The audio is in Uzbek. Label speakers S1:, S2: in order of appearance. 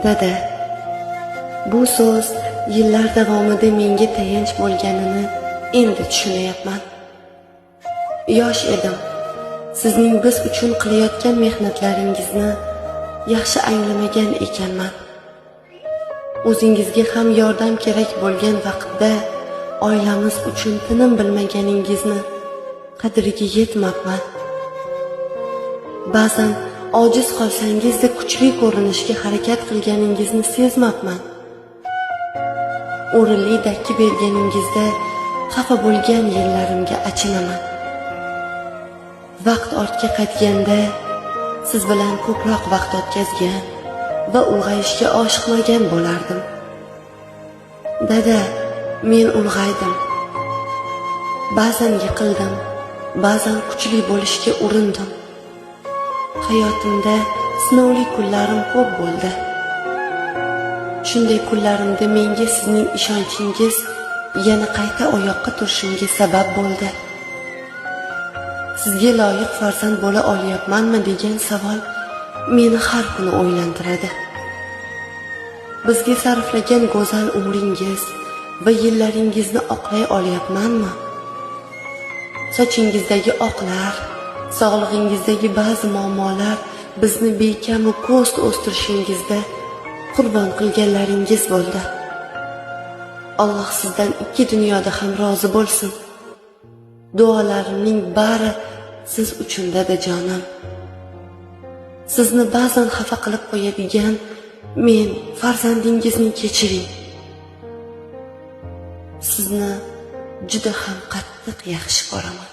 S1: Dada, bu so'z yillar davomida menga tayanch bo'lganini endi tushunyapman. Yosh edim. Sizning biz uchun qilayotgan mehnatlaringizni yaxshi anglamagan ekanman. O'zingizga ham yordam kerak bo'lgan vaqtda oilamiz uchun tinim bilmaganingizni qadriga yetmabman. Ba'zan ojiz qolsangizda kuchli ko'rinishga harakat qilganingizni sezmabman. O'rinli dakki berganingizda xafa bo'lgan yillarimga achinaman. Vaqt ortga qaytganda siz bilan ko'proq vaqt o'tkazgan va ulg'ayishga oshiqmagan bo'lardim. Dada, men ulg'aydim. Ba'zan yiqildim, ba'zan kuchli bo'lishga urindim. Hayotimda sinovli kunlarim ko'p bo'ldi. Shunday kunlarimda menga sizning ishonchingiz yana qayta oyoqqa turishimga sabab bo'ldi. Sizga loyiq farzand bo'la olyapmanmi degan savol meni har kuni o'ylantiradi. Bizga sarflagan go'zal umringiz va yillaringizni oqlay olyapmanmi? Sochingizdagi oqlar, sog'lig'ingizdagi ba'zi muammolar bizni bekamu ko'st o'stirishingizda qurbon qilganlaringiz bo'ldi. Alloh sizdan ikki dunyoda ham rozi bo'lsin. Duolarimning bari siz uchun dadajonim. Sizni ba'zan xafa qilib qo'yadigan men farzandingizni kechiring. Sizni juda ham qattiq yaxshi ko'raman.